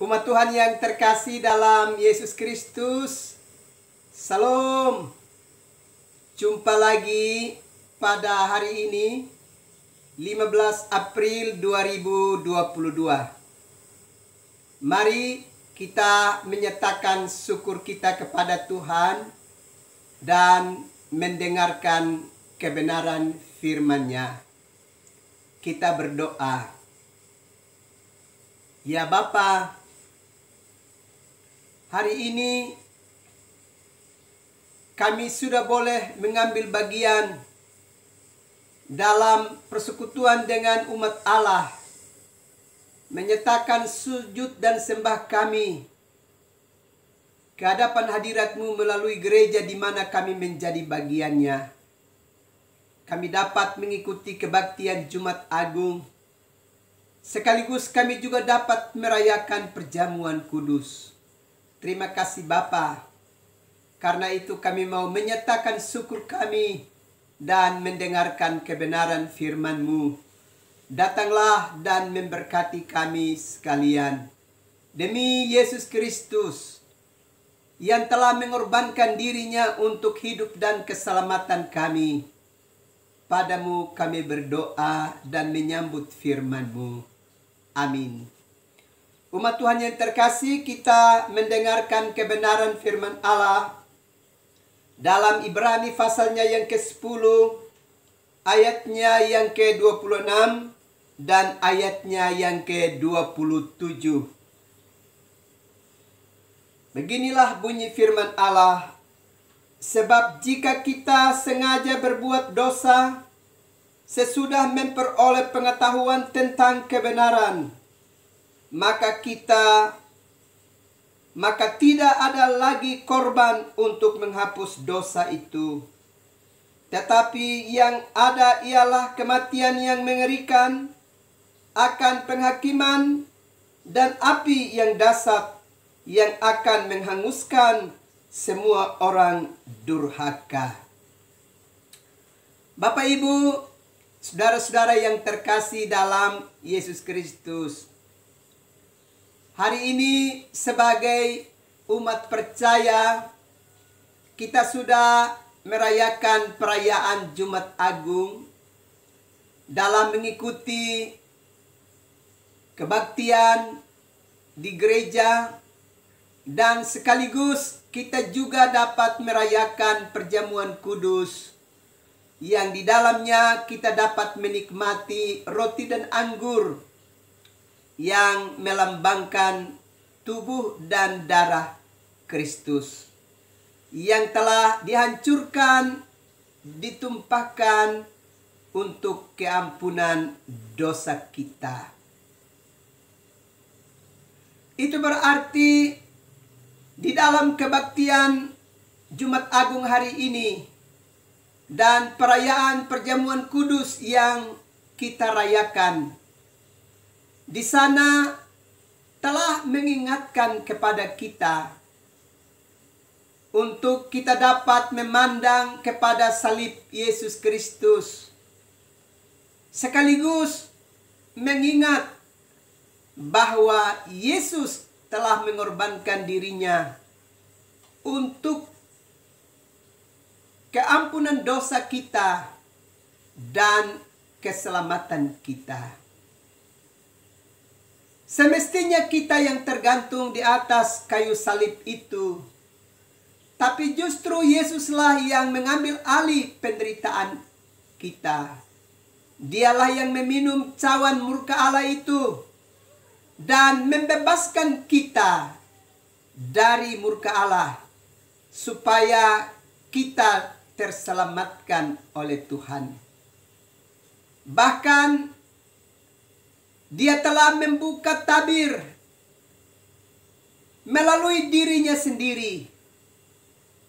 Umat Tuhan yang terkasih dalam Yesus Kristus, Salam. Jumpa lagi pada hari ini 15 April 2022. Mari kita menyatakan syukur kita kepada Tuhan dan mendengarkan kebenaran firman-Nya. Kita berdoa. Ya Bapa, hari ini kami sudah boleh mengambil bagian dalam persekutuan dengan umat Allah, menyatakan sujud dan sembah kami ke hadapan hadirat-Mu melalui gereja di mana kami menjadi bagiannya. Kami dapat mengikuti kebaktian Jumat Agung, sekaligus kami juga dapat merayakan perjamuan kudus. Terima kasih Bapa. Karena itu kami mau menyatakan syukur kami dan mendengarkan kebenaran firman-Mu. Datanglah dan memberkati kami sekalian. Demi Yesus Kristus yang telah mengorbankan dirinya untuk hidup dan keselamatan kami. Padamu kami berdoa dan menyambut firman-Mu. Amin. Umat Tuhan yang terkasih, kita mendengarkan kebenaran firman Allah dalam Ibrani pasalnya yang ke-10, ayatnya yang ke-26 dan ayatnya yang ke-27. Beginilah bunyi firman Allah. Sebab jika kita sengaja berbuat dosa sesudah memperoleh pengetahuan tentang kebenaran, maka tidak ada lagi korban untuk menghapus dosa itu. Tetapi yang ada ialah kematian yang mengerikan akan penghakiman dan api yang dahsyat yang akan menghanguskan semua orang durhaka. Bapak Ibu, saudara-saudara yang terkasih dalam Yesus Kristus, hari ini sebagai umat percaya, kita sudah merayakan perayaan Jumat Agung dalam mengikuti kebaktian di gereja, dan sekaligus kita juga dapat merayakan perjamuan kudus yang di dalamnya kita dapat menikmati roti dan anggur yang melambangkan tubuh dan darah Kristus yang telah dihancurkan, ditumpahkan untuk keampunan dosa kita. Itu berarti di dalam kebaktian Jumat Agung hari ini dan perayaan perjamuan kudus yang kita rayakan, di sana telah mengingatkan kepada kita untuk kita dapat memandang kepada salib Yesus Kristus, sekaligus mengingat bahwa Yesus telah mengorbankan dirinya untuk keampunan dosa kita dan keselamatan kita. Semestinya kita yang tergantung di atas kayu salib itu, tapi justru Yesuslah yang mengambil alih penderitaan kita. Dialah yang meminum cawan murka Allah itu dan membebaskan kita dari murka Allah, supaya kita terselamatkan oleh Tuhan. Bahkan Dia telah membuka tabir melalui dirinya sendiri,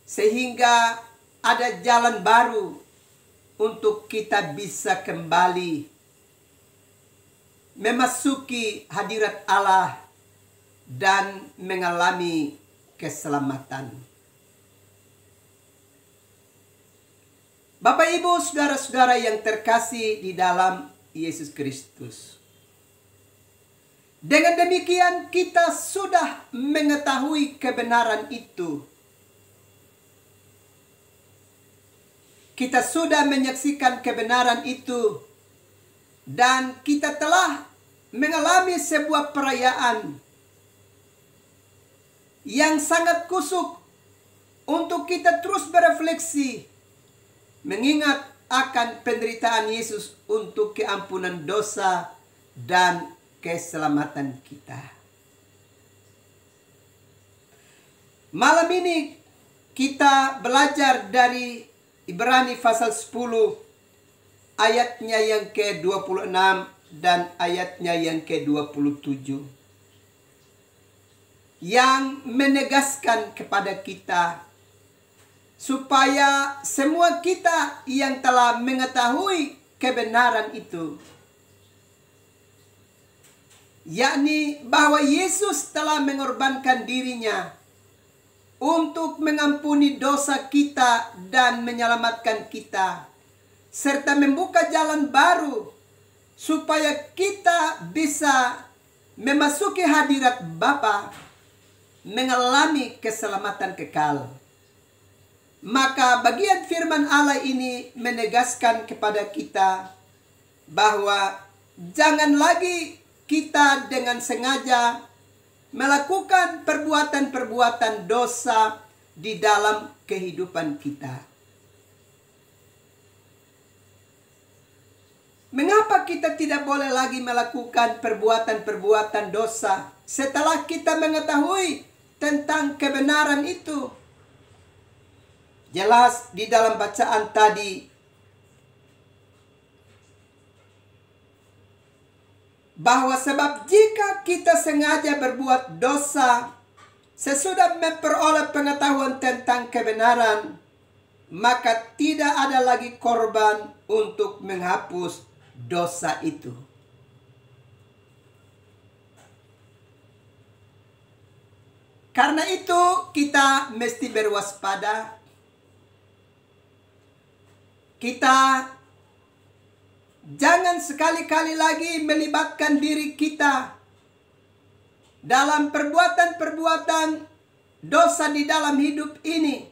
sehingga ada jalan baru untuk kita bisa kembali memasuki hadirat Allah dan mengalami keselamatan. Bapak, Ibu, saudara-saudara yang terkasih di dalam Yesus Kristus, Dengan demikian kita sudah mengetahui kebenaran itu. Kita sudah menyaksikan kebenaran itu. Dan kita telah mengalami sebuah perayaan yang sangat kusuk untuk kita terus berefleksi, mengingat akan penderitaan Yesus untuk keampunan dosa dan keselamatan kita. Malam ini kita belajar dari Ibrani pasal 10 ayatnya yang ke-26 dan ayatnya yang ke-27. Yang menegaskan kepada kita supaya semua kita yang telah mengetahui kebenaran itu, yakni bahwa Yesus telah mengorbankan dirinya untuk mengampuni dosa kita dan menyelamatkan kita, serta membuka jalan baru supaya kita bisa memasuki hadirat Bapa, mengalami keselamatan kekal. Maka bagian firman Allah ini menegaskan kepada kita bahwa jangan lagi kita dengan sengaja melakukan perbuatan-perbuatan dosa di dalam kehidupan kita. Mengapa kita tidak boleh lagi melakukan perbuatan-perbuatan dosa setelah kita mengetahui tentang kebenaran itu? Jelas di dalam bacaan tadi bahwa sebab jika kita sengaja berbuat dosa sesudah memperoleh pengetahuan tentang kebenaran, maka tidak ada lagi korban untuk menghapus dosa itu. Karena itu kita mesti berwaspada. Kita jangan sekali-kali lagi melibatkan diri kita dalam perbuatan-perbuatan dosa di dalam hidup ini.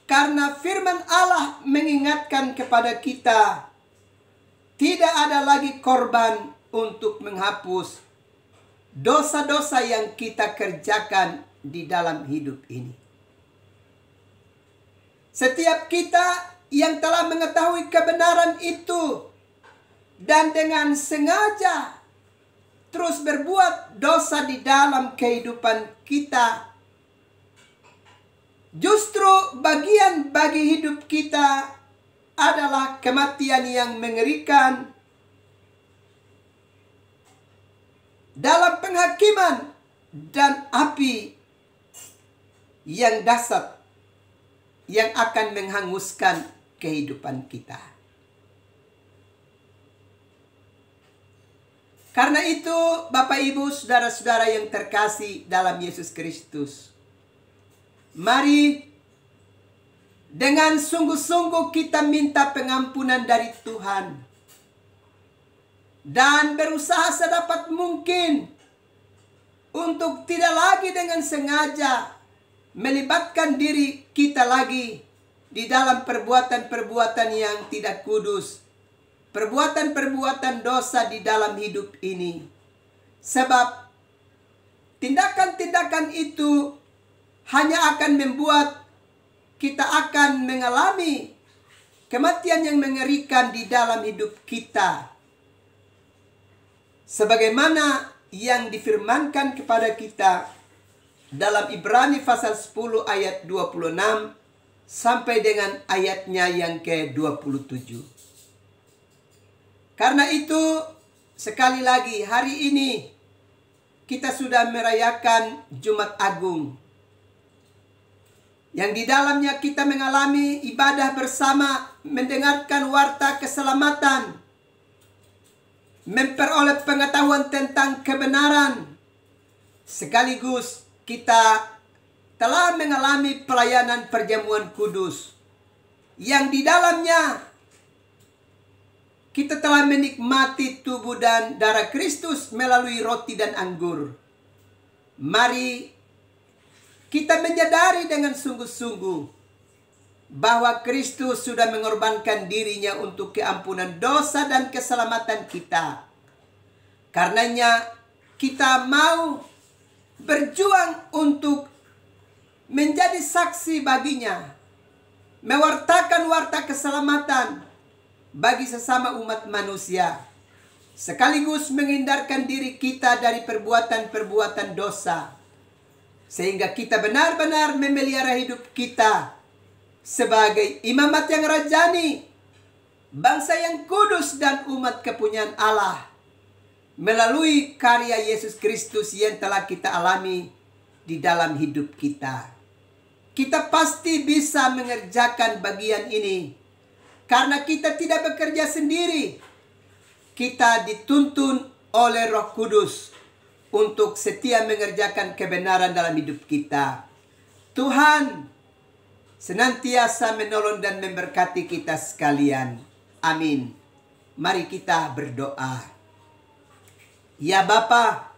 Karena firman Allah mengingatkan kepada kita, tidak ada lagi korban untuk menghapus dosa-dosa yang kita kerjakan di dalam hidup ini. Setiap kita yang telah mengetahui kebenaran itu dan dengan sengaja terus berbuat dosa di dalam kehidupan kita, justru bagian bagi hidup kita adalah kematian yang mengerikan dalam penghakiman dan api yang dahsyat yang akan menghanguskan kehidupan kita. Karena itu, Bapak Ibu, saudara-saudara yang terkasih dalam Yesus Kristus, mari dengan sungguh-sungguh kita minta pengampunan dari Tuhan dan berusaha sedapat mungkin untuk tidak lagi dengan sengaja melibatkan diri kita lagi di dalam perbuatan-perbuatan yang tidak kudus, perbuatan-perbuatan dosa di dalam hidup ini. Sebab tindakan-tindakan itu hanya akan membuat kita akan mengalami kematian yang mengerikan di dalam hidup kita. Sebagaimana yang difirmankan kepada kita dalam Ibrani pasal 10 ayat 26 sampai dengan ayatnya yang ke-27. Karena itu, sekali lagi hari ini kita sudah merayakan Jumat Agung, yang di dalamnya kita mengalami ibadah bersama, mendengarkan warta keselamatan, memperoleh pengetahuan tentang kebenaran, sekaligus kita telah mengalami pelayanan perjamuan kudus yang di dalamnya kita telah menikmati tubuh dan darah Kristus melalui roti dan anggur. Mari kita menyadari dengan sungguh-sungguh bahwa Kristus sudah mengorbankan dirinya untuk keampunan dosa dan keselamatan kita. Karenanya kita mau berjuang untuk menjadi saksi baginya, mewartakan warta keselamatan bagi sesama umat manusia, sekaligus menghindarkan diri kita dari perbuatan-perbuatan dosa, sehingga kita benar-benar memelihara hidup kita sebagai imamat yang rajani, bangsa yang kudus dan umat kepunyaan Allah, melalui karya Yesus Kristus yang telah kita alami di dalam hidup kita. Kita pasti bisa mengerjakan bagian ini, karena kita tidak bekerja sendiri. Kita dituntun oleh Roh Kudus untuk setia mengerjakan kebenaran dalam hidup kita. Tuhan senantiasa menolong dan memberkati kita sekalian. Amin. Mari kita berdoa. Ya Bapa,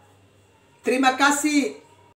terima kasih